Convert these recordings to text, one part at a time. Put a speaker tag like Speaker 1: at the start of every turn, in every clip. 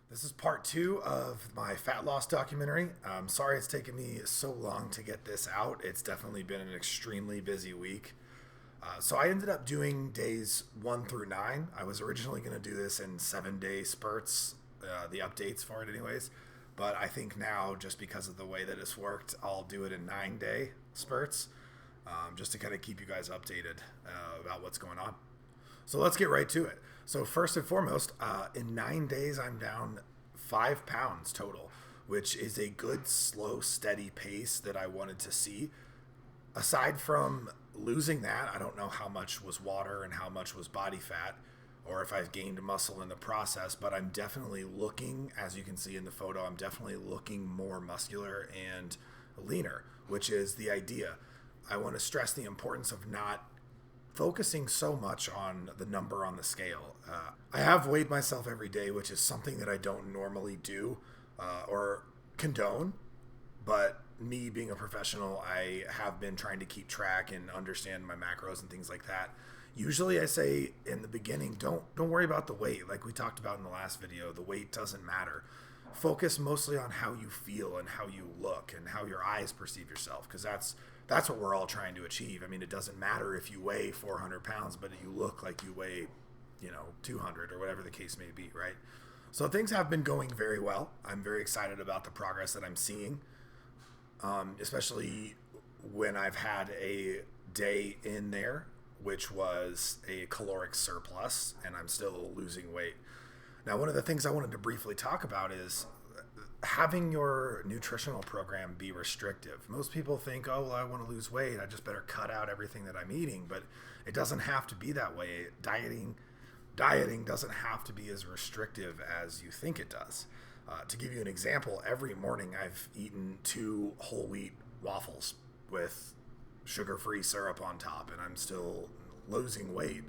Speaker 1: This is part two of my fat loss documentary. I'm sorry it's taken me so long to get this out. It's definitely been an extremely busy week. So I ended up doing days 1 through 9. I was originally going to do this in 7 day spurts, the updates for it, anyways. But I think now, just because of the way that it's worked, I'll do it in 9 day spurts, just to kind of keep you guys updated about what's going on. So let's get right to it. So first and foremost, in 9 days, I'm down 5 pounds total, which is a good, slow, steady pace that I wanted to see. Aside from losing that, I don't know how much was water and how much was body fat, or if I've gained muscle in the process, but I'm definitely looking, as you can see in the photo, I'm definitely looking more muscular and leaner, which is the idea. I want to stress the importance of not focusing so much on the number on the scale. I have weighed myself every day, which is something that I don't normally do or condone. But me being a professional, I have been trying to keep track and understand my macros and things like that. Usually I say in the beginning, don't worry about the weight. Like we talked about in the last video, the weight doesn't matter. Focus mostly on how you feel and how you look and how your eyes perceive yourself, because that's what we're all trying to achieve. I mean, it doesn't matter if you weigh 400 pounds, but you look like you weigh, 200 or whatever the case may be, right? So things have been going very well. I'm very excited about the progress that I'm seeing, especially when I've had a day in there, which was a caloric surplus, and I'm still losing weight. Now, one of the things I wanted to briefly talk about is having your nutritional program be restrictive. Most people think, oh, well, I want to lose weight, I just better cut out everything that I'm eating, but it doesn't have to be that way. Dieting doesn't have to be as restrictive as you think it does. To give you an example, every morning I've eaten 2 whole wheat waffles with sugar-free syrup on top, and I'm still losing weight.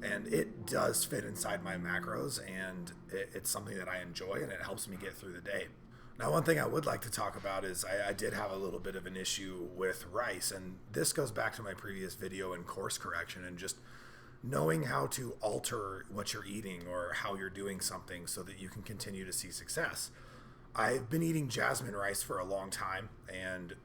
Speaker 1: And it does fit inside my macros, and it's something that I enjoy, and it helps me get through the day. Now, one thing I would like to talk about is I did have a little bit of an issue with rice, and this goes back to my previous video in course correction and just knowing how to alter what you're eating or how you're doing something so that you can continue to see success. I've been eating jasmine rice for a long time, and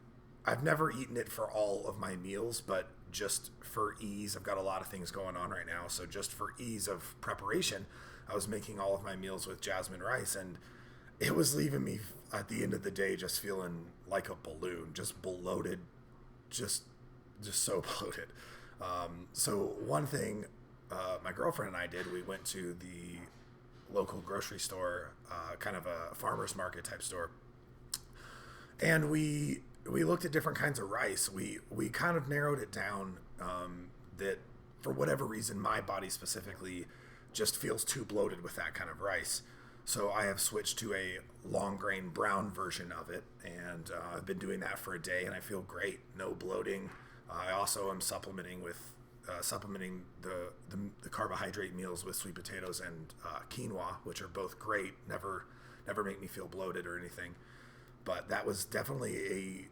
Speaker 1: I've never eaten it for all of my meals, but just for ease, I've got a lot of things going on right now. So just for ease of preparation, I was making all of my meals with jasmine rice, and it was leaving me at the end of the day just feeling like a balloon, just bloated, just so bloated. So one thing my girlfriend and I did, we went to the local grocery store, kind of a farmer's market type store, and we looked at different kinds of rice. We kind of narrowed it down, that for whatever reason, my body specifically just feels too bloated with that kind of rice. So I have switched to a long grain brown version of it, and I've been doing that for a day, and I feel great. No bloating. I also am supplementing the carbohydrate meals with sweet potatoes and quinoa, which are both great. Never make me feel bloated or anything. But that was definitely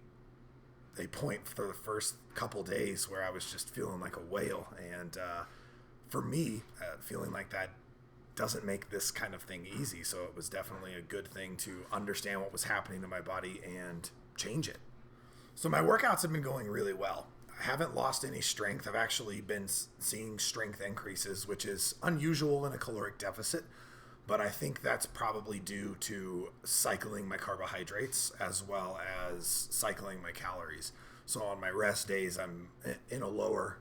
Speaker 1: a point for the first couple days where I was just feeling like a whale. And for me, feeling like that doesn't make this kind of thing easy. So it was definitely a good thing to understand what was happening to my body and change it. So my workouts have been going really well. I haven't lost any strength. I've actually been seeing strength increases, which is unusual in a caloric deficit. But I think that's probably due to cycling my carbohydrates as well as cycling my calories. So on my rest days, I'm in a lower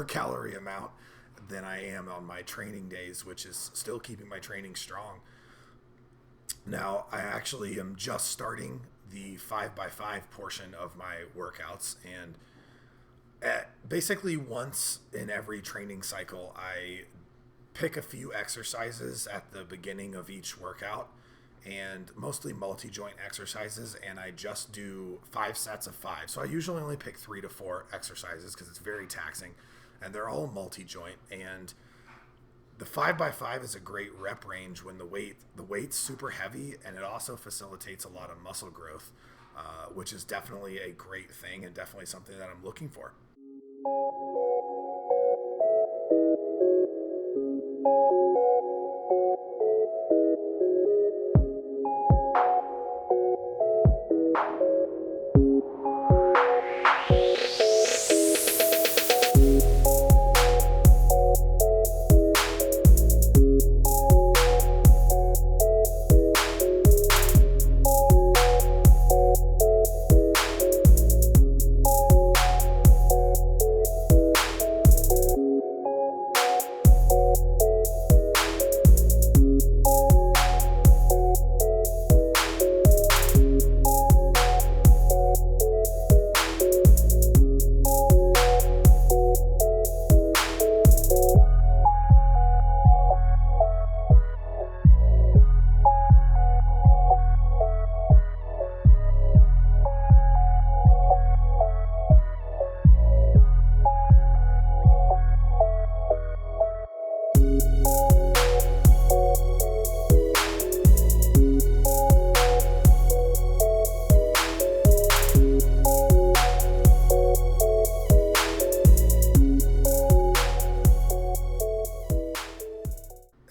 Speaker 1: calorie amount than I am on my training days, which is still keeping my training strong. Now, I actually am just starting the 5x5 portion of my workouts, and basically once in every training cycle, I pick a few exercises at the beginning of each workout, and mostly multi-joint exercises, and I just do 5 sets of 5. So I usually only pick 3 to 4 exercises because it's very taxing, and they're all multi-joint. And the 5x5 is a great rep range when the weight's super heavy, and it also facilitates a lot of muscle growth, which is definitely a great thing and definitely something that I'm looking for.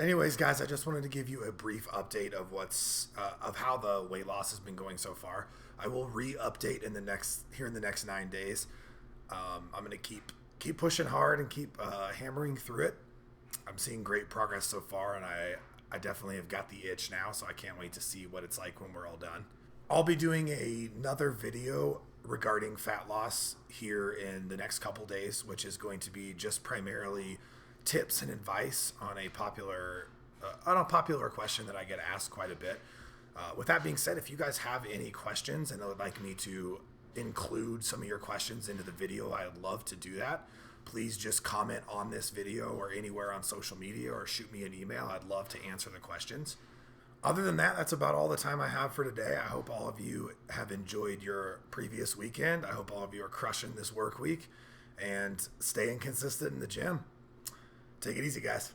Speaker 1: Anyways, guys, I just wanted to give you a brief update of of how the weight loss has been going so far. I will re-update in the next 9 days. I'm gonna keep pushing hard and keep hammering through it. I'm seeing great progress so far, and I definitely have got the itch now, so I can't wait to see what it's like when we're all done. I'll be doing another video regarding fat loss here in the next couple days, which is going to be just primarily tips and advice on a popular question that I get asked quite a bit. With that being said, if you guys have any questions and would like me to include some of your questions into the video, I'd love to do that. Please just comment on this video or anywhere on social media or shoot me an email. I'd love to answer the questions. Other than that, that's about all the time I have for today. I hope all of you have enjoyed your previous weekend. I hope all of you are crushing this work week and staying consistent in the gym. Take it easy, guys.